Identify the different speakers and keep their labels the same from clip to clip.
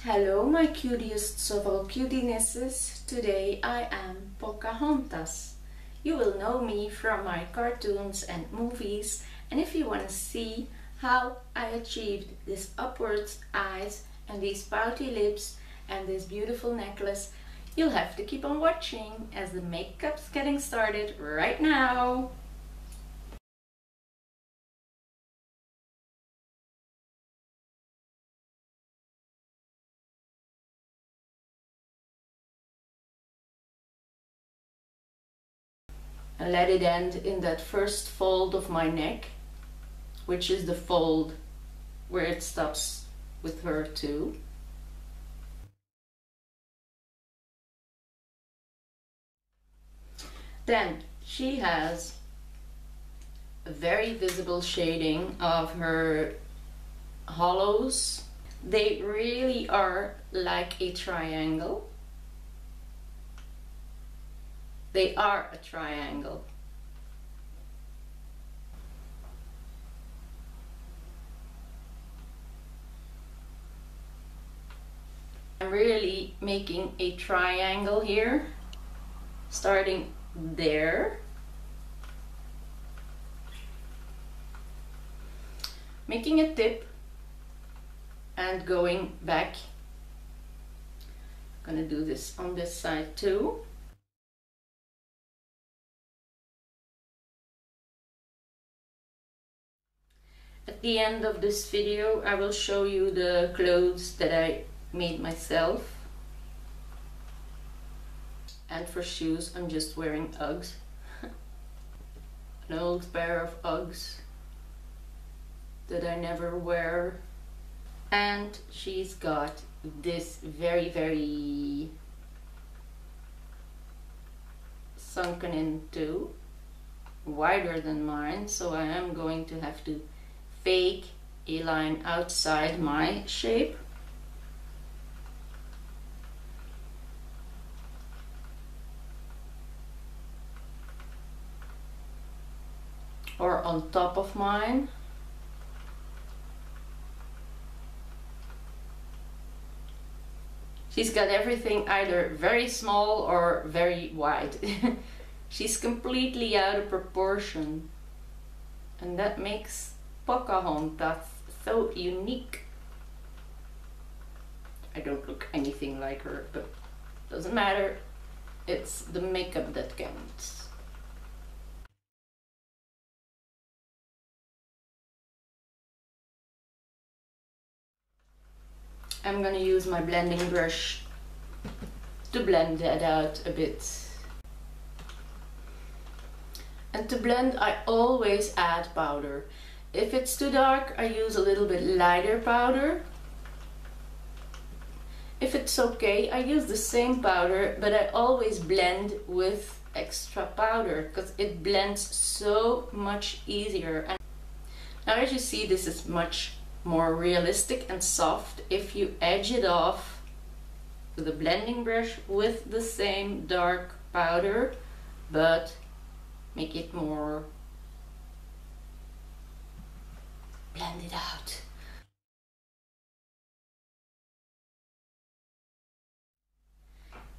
Speaker 1: Hello my cutiests of all cutienesses. Today I am Pocahontas. You will know me from my cartoons and movies, and if you want to see how I achieved this upwards eyes and these pouty lips and this beautiful necklace, you'll have to keep on watching as the makeup's getting started right now. And let it end in that first fold of my neck, which is the fold where it stops with her too. Then she has a very visible shading of her hollows. They really are like a triangle. They are a triangle. I'm really making a triangle here, starting there, making a tip and going back. I'm gonna do this on this side too. At the end of this video I will show you the clothes that I made myself. And for shoes I'm just wearing Uggs. An old pair of Uggs that I never wear. And she's got this very sunken in too, wider than mine, so I am going to have to fake a line outside my shape. Or on top of mine. She's got everything either very small or very wide. She's completely out of proportion, and that makes Pocahontas so unique. I don't look anything like her, but doesn't matter. It's the makeup that counts. I'm gonna use my blending brush to blend that out a bit. And to blend, I always add powder. If it's too dark, I use a little bit lighter powder. If it's okay, I use the same powder, but I always blend with extra powder because it blends so much easier. And now as you see, this is much more realistic and soft if you edge it off with a blending brush with the same dark powder, but make it more blended out.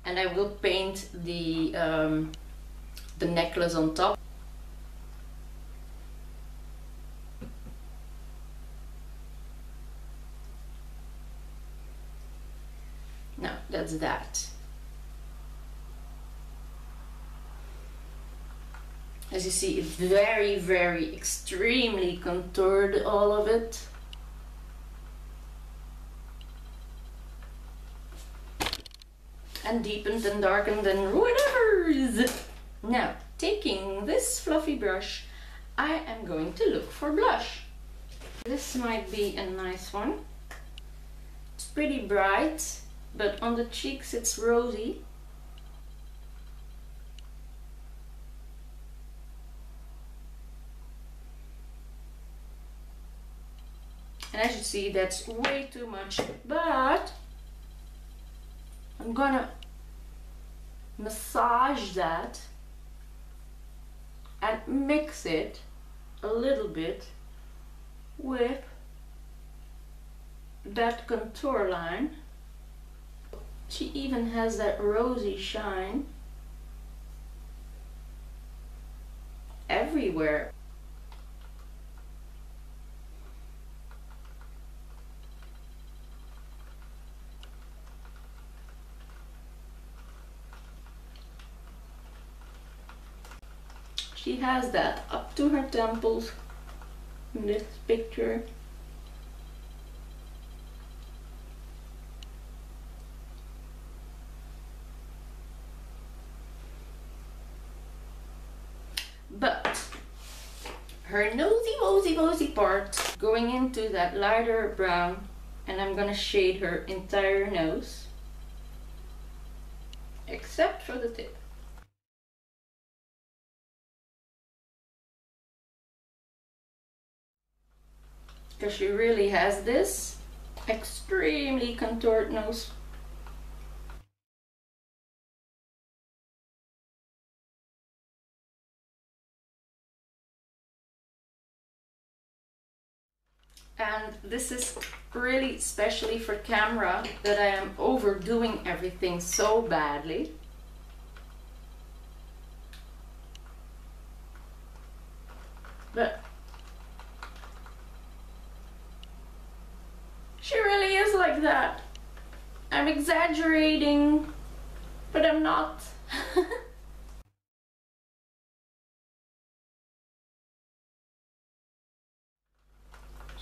Speaker 1: And I will paint the necklace on top. Now that's that. As you see, it's very extremely contoured, all of it. And deepened and darkened and whatever. Now, taking this fluffy brush, I am going to look for blush. This might be a nice one. It's pretty bright, but on the cheeks it's rosy. And as you see, that's way too much, but I'm gonna massage that and mix it a little bit with that contour line She even has that rosy shine everywhere. She has that up to her temples in this picture. But her nosy part going into that lighter brown, and I'm gonna shade her entire nose except for the tip. Because she really has this extremely contoured nose. And this is really especially for camera that I am overdoing everything so badly. But she really is like that. I'm exaggerating, but I'm not.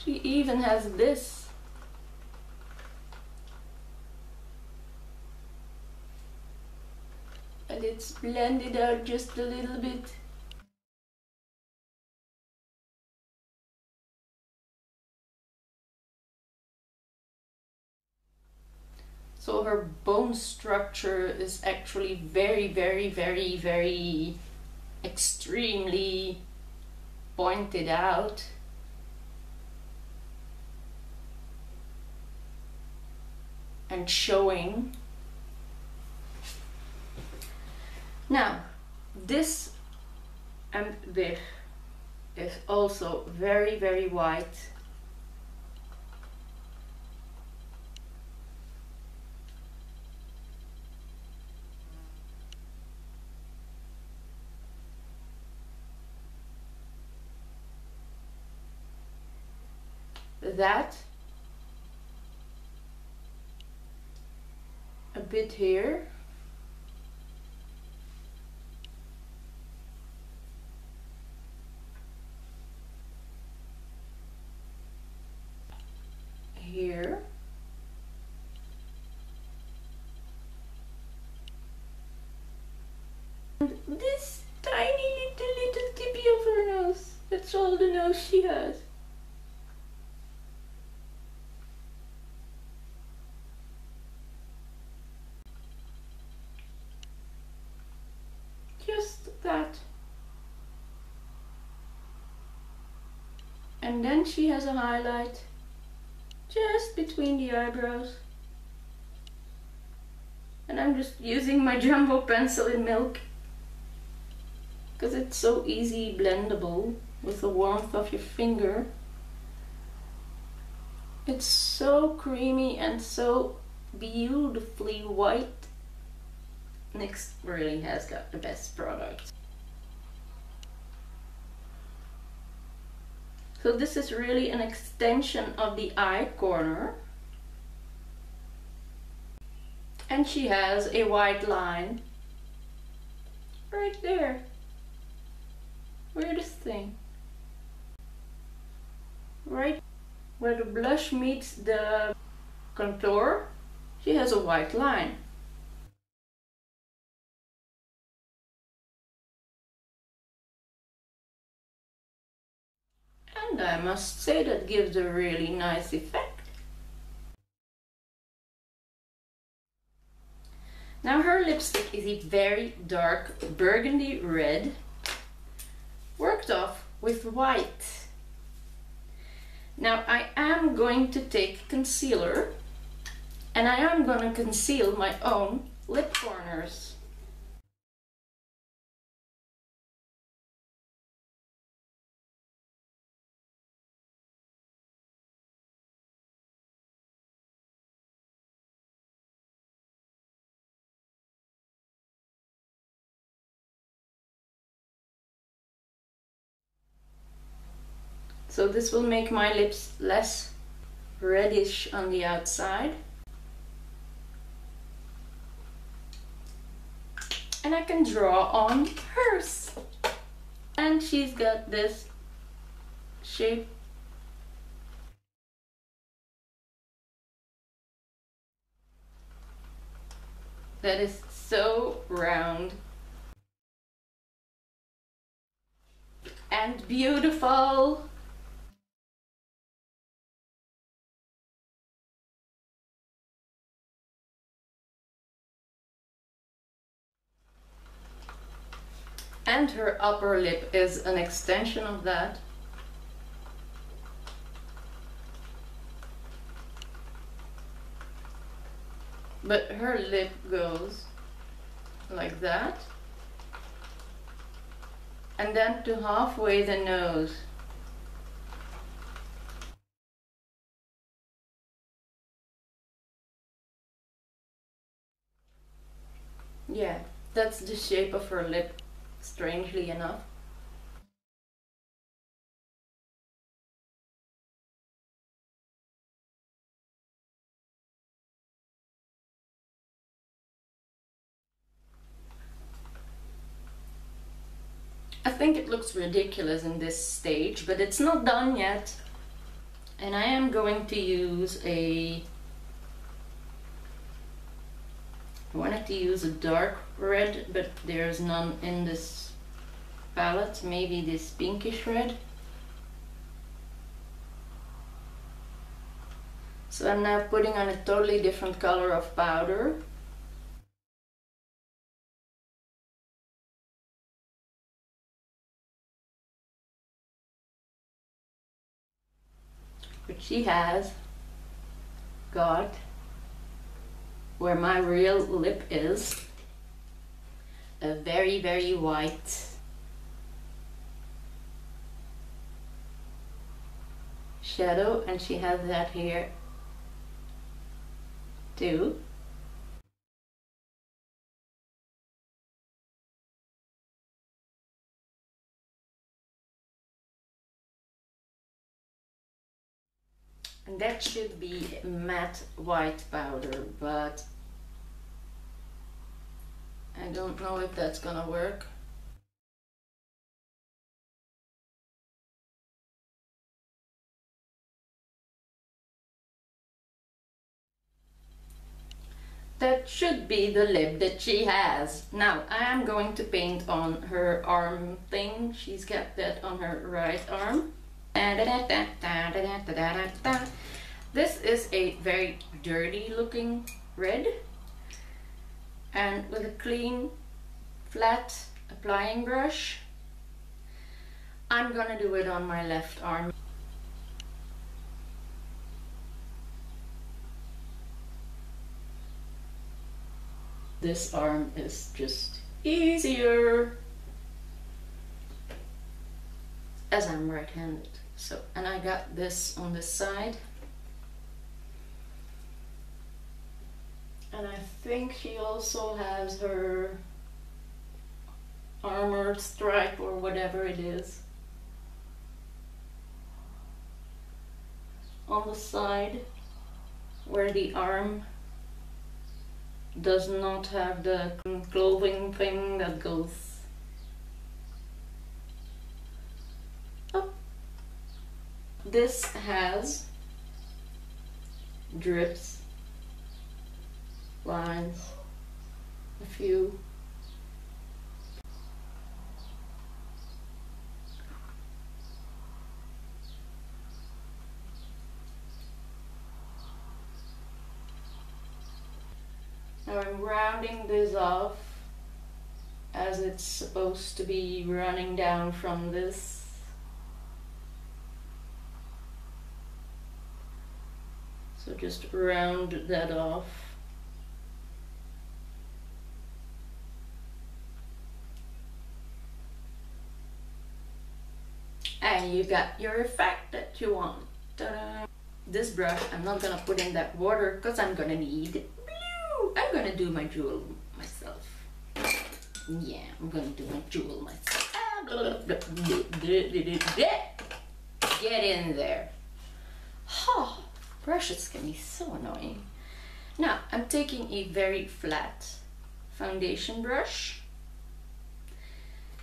Speaker 1: She even has this. And it's blended out just a little bit. So her bone structure is actually very extremely pointed out. And showing. Now, this and this is also very white. That a bit here. Here. And this tiny little tippy of her nose. That's all the nose she has. Just that. And then she has a highlight just between the eyebrows. And I'm just using my jumbo pencil in milk because it's so easy blendable with the warmth of your finger. It's so creamy and so beautifully white. NYX really has got the best product. So this is really an extension of the eye corner. And she has a white line right there. Weirdest thing. Right where the blush meets the contour, she has a white line. And I must say that gives a really nice effect. Now her lipstick is a very dark burgundy red, worked off with white. Now I am going to take concealer and I am going to conceal my own lip corners. So this will make my lips less reddish on the outside. And I can draw on hers. And she's got this shape. That is so round and beautiful. And her upper lip is an extension of that. But her lip goes like that. And then to halfway the nose. Yeah, that's the shape of her lip, strangely enough. I think it looks ridiculous in this stage, but it's not done yet. And I am going to use I wanted to use a dark red, but there's none in this palette. Maybe this pinkish red. So I'm now putting on a totally different color of powder. But she has got where my real lip is a very, very white shadow, and she has that here too. And that should be matte white powder, but I don't know if that's gonna work. That should be the lip that she has. Now I am going to paint on her arm thing. She's got that on her right arm. This is a very dirty looking red, and with a clean flat applying brush I'm gonna do it on my left arm. This arm is just easier as I'm right-handed. So, and I got this on this side. And I think she also has her armored stripe or whatever it is on the side where the arm does not have the clothing thing that goes up. This has drips, lines, a few. Now I'm rounding this off as it's supposed to be running down from this. So just round that off. And you got your effect that you want. Ta-da! This brush, I'm not gonna put in that water because I'm gonna need blue. I'm gonna do my jewel myself. Yeah, I'm gonna do my jewel myself. Get in there. Oh, brushes can be so annoying. Now I'm taking a very flat foundation brush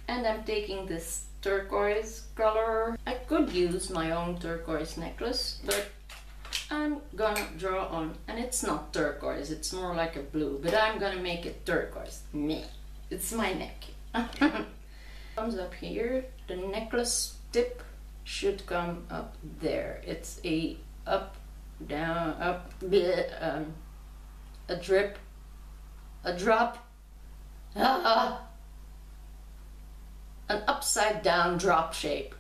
Speaker 1: and I'm taking this turquoise color. I could use my own turquoise necklace, but I'm gonna draw on, and it's not turquoise, it's more like a blue, but I'm gonna make it turquoise. Me. It's my neck. Comes up here, the necklace tip should come up there. It's a up, down, up, bleh, a drip, a drop, an upside down drop shape.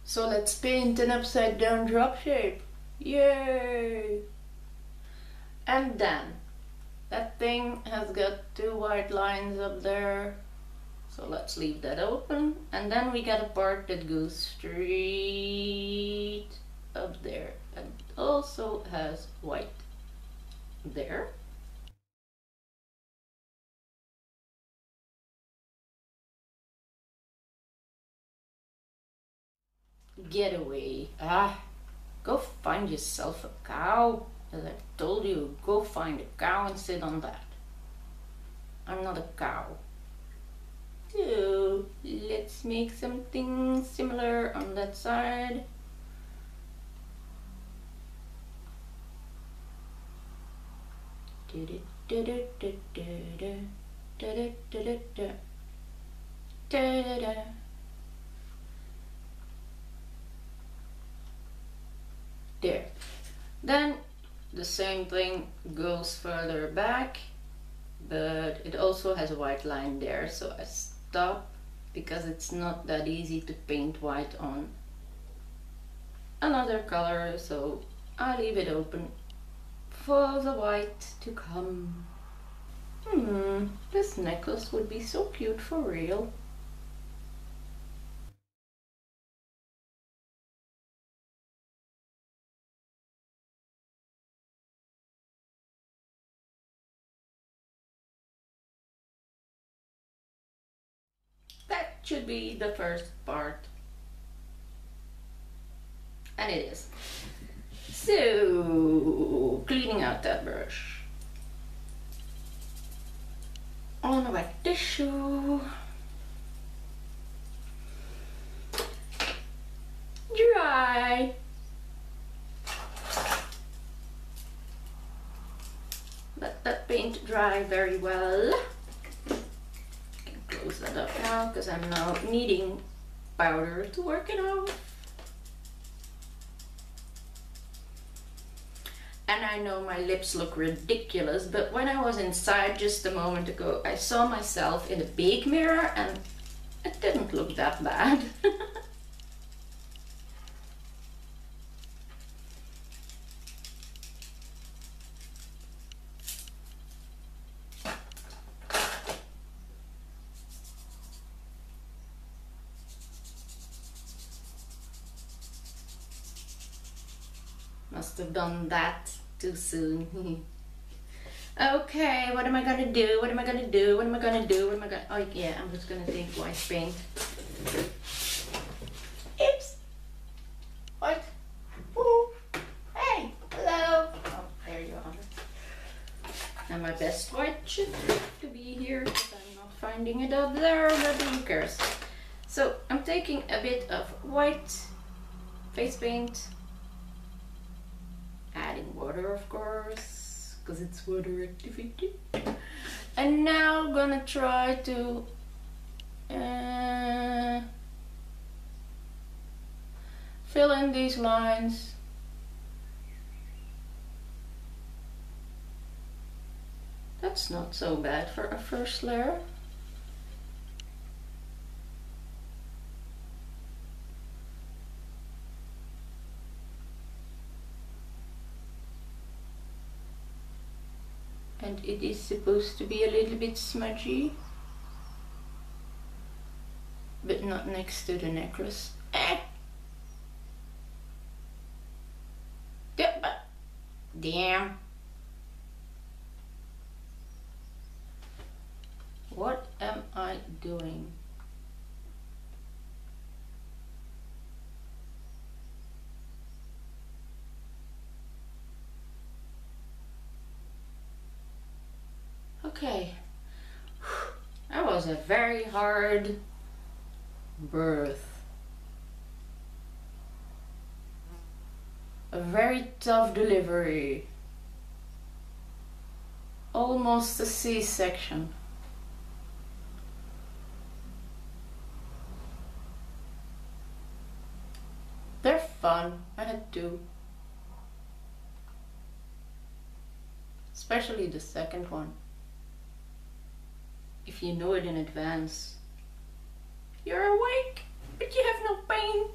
Speaker 1: So let's paint an upside down drop shape. Yay! And then that thing has got two white lines up there. So let's leave that open. And then we got a part that goes straight up there and also has white there. Get away. Ah, go find yourself a cow. As I told you, go find a cow and sit on that. I'm not a cow. So let's make something similar on that side. There. Then the same thing goes further back, but it also has a white line there, so I stop because it's not that easy to paint white on another color, so I leave it open for the white to come. This necklace would be so cute for real. That should be the first part. And it is. So, cleaning out that brush. On a wet tissue. Dry. Let that paint dry very well. Close that up now because I'm now needing powder to work it off. And I know my lips look ridiculous, but when I was inside just a moment ago, I saw myself in the big mirror and it didn't look that bad. Must have done that too soon. Okay, what am I gonna do? What am I gonna do? What am I gonna do? What am I gonna... Oh yeah, I'm just gonna take white paint. Oops! What? Ooh. Hey! Hello! Oh, there you are. And my best white should to be here because I'm not finding it up there, but who cares? So I'm taking a bit of white face paint. Adding water, of course, because it's water activity. And now gonna try to fill in these lines. That's not so bad for a first layer. And it is supposed to be a little bit smudgy, but not next to the necklace. Damn. doing? Okay, that was a very hard birth. A very tough delivery. Almost a C-section. They're fun. I had two. Especially the second one. If you know it in advance. You're awake, but you have no pain.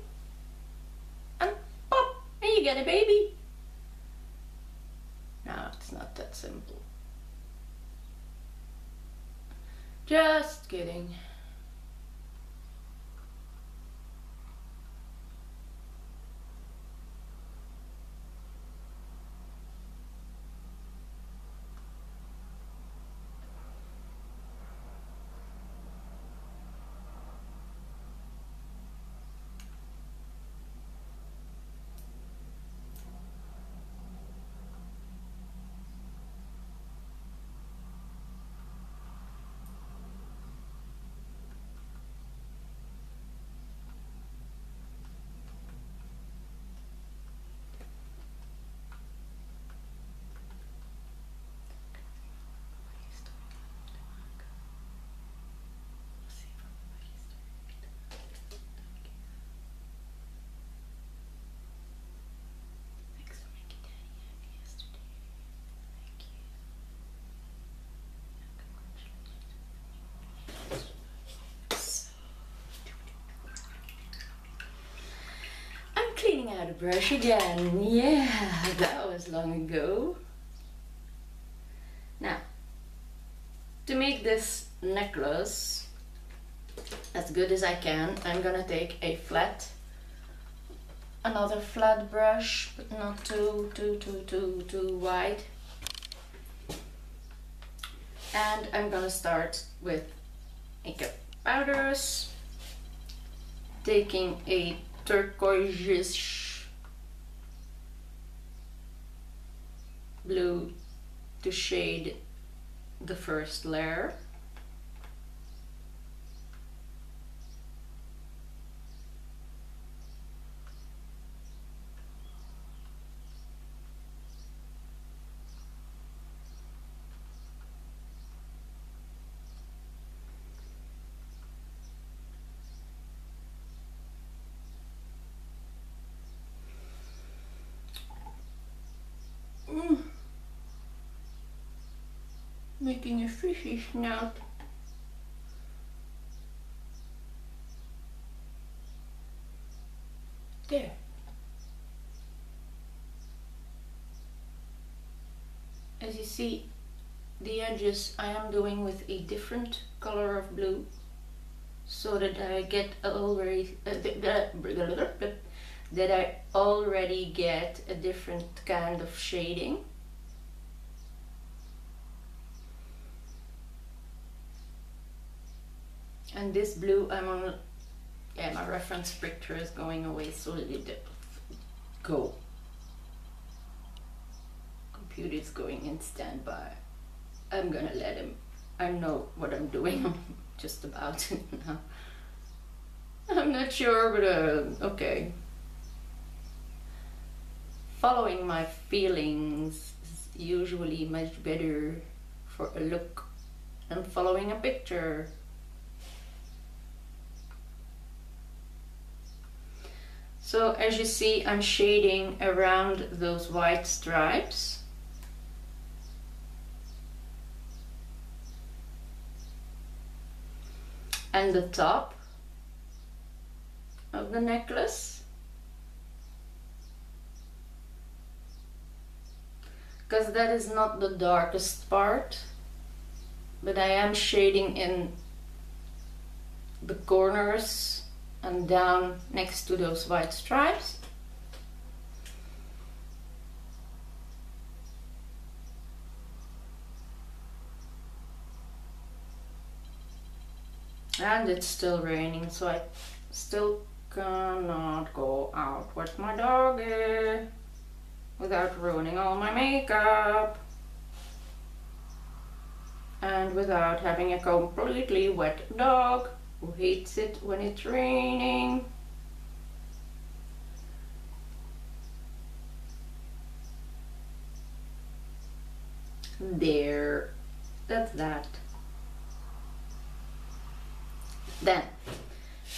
Speaker 1: And pop, and you get a baby. No, it's not that simple. Just kidding. Cleaning out a brush again. Yeah, that was long ago. Now, to make this necklace as good as I can, I'm gonna take another flat brush, but not too wide. And I'm gonna start with makeup powders, taking a turquoise blue to shade the first layer. Making a fishy snout. There. As you see, the edges I am doing with a different color of blue, so that I get already that I already get a different kind of shading. And this blue, I'm on, yeah, my reference picture is going away, so let it go. Computer is going in standby. I'm gonna let him. I know what I'm doing. Just about now. I'm not sure, but okay. Following my feelings is usually much better for a look than following a picture. So as you see, I'm shading around those white stripes. And the top of the necklace. Because that is not the darkest part, but I am shading in the corners and down next to those white stripes. And it's still raining, so I still cannot go out with my doggy without ruining all my makeup and without having a completely wet dog who hates it when it's raining. There, that's that. Then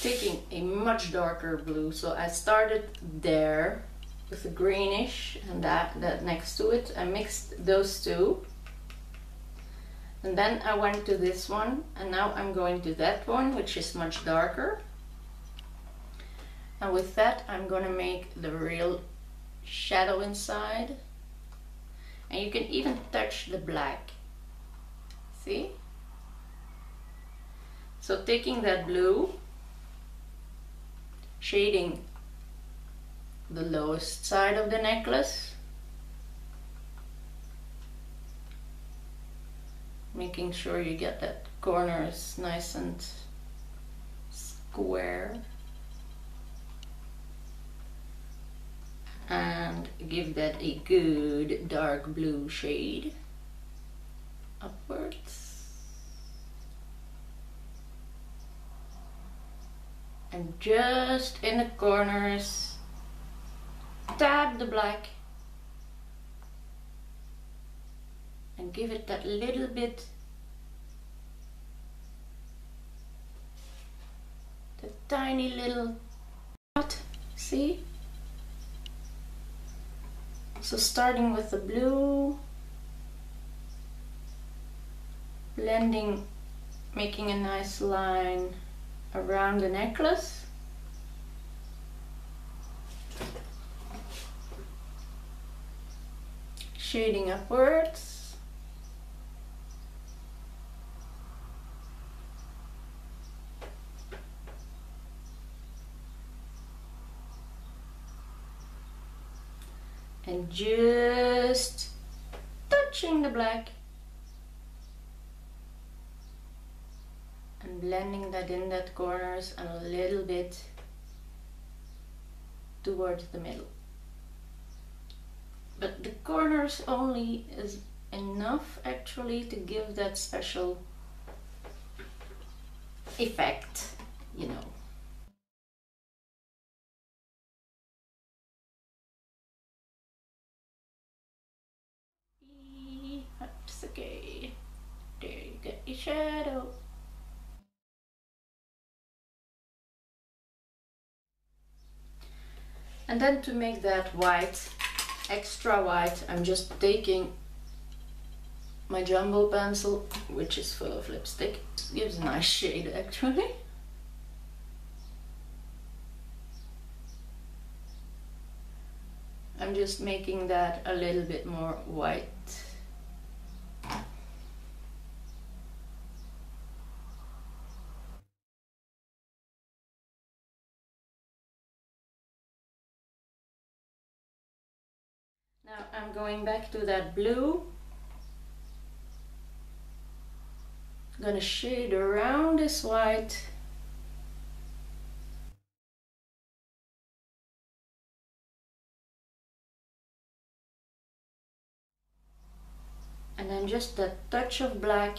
Speaker 1: taking a much darker blue, so I started there with the greenish and that next to it. I mixed those two, and then I went to this one, and now I'm going to that one, which is much darker. And with that I'm gonna make the real shadow inside, and you can even touch the black, see? So taking that blue, shading the lowest side of the necklace, making sure you get that corners nice and square, and give that a good dark blue shade upwards. And just in the corners, dab the black and give it that little bit, the tiny little dot, see? So starting with the blue, blending, making a nice line around the necklace, shading upwards, and just touching the black and blending that in that corners and a little bit towards the middle. But the corners only is enough actually to give that special effect, you know. That's okay. There you get your shadow. And then to make that white, extra white, I'm just taking my jumbo pencil, which is full of lipstick. It gives a nice shade actually. I'm just making that a little bit more white. Now I'm going back to that blue. I'm gonna shade around this white. And then just that touch of black.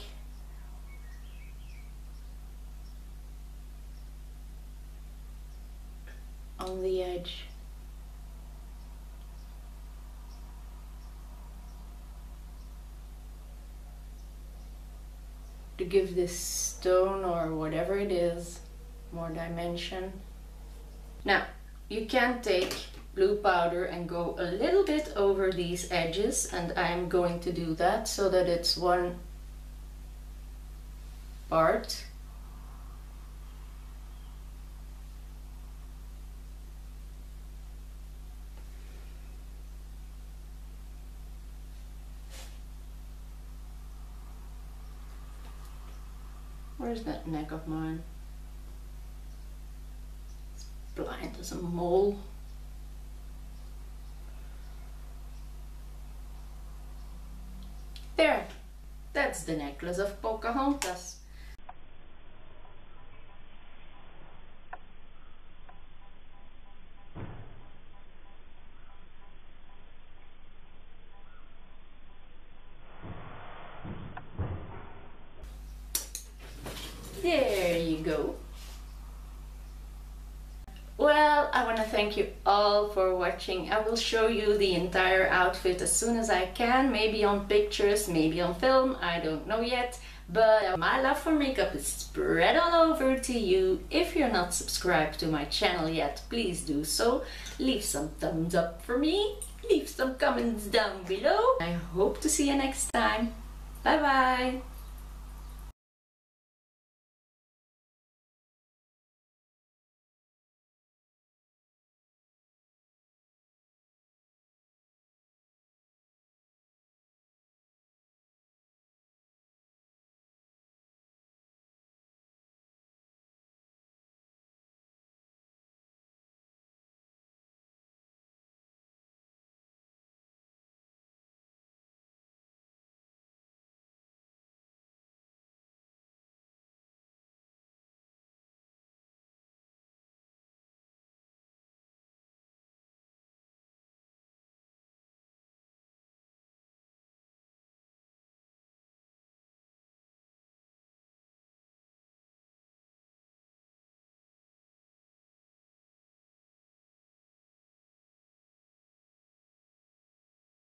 Speaker 1: On the edge. To give this stone or whatever it is more dimension. Now you can take blue powder and go a little bit over these edges, and I'm going to do that so that it's one part. Where's that neck of mine? It's blind as a mole. There, that's the necklace of Pocahontas. There you go. Well, I want to thank you all for watching. I will show you the entire outfit as soon as I can, maybe on pictures, maybe on film, I don't know yet. But my love for makeup is spread all over to you. If you're not subscribed to my channel yet, please do so. Leave some thumbs up for me. Leave some comments down below. I hope to see you next time. Bye bye.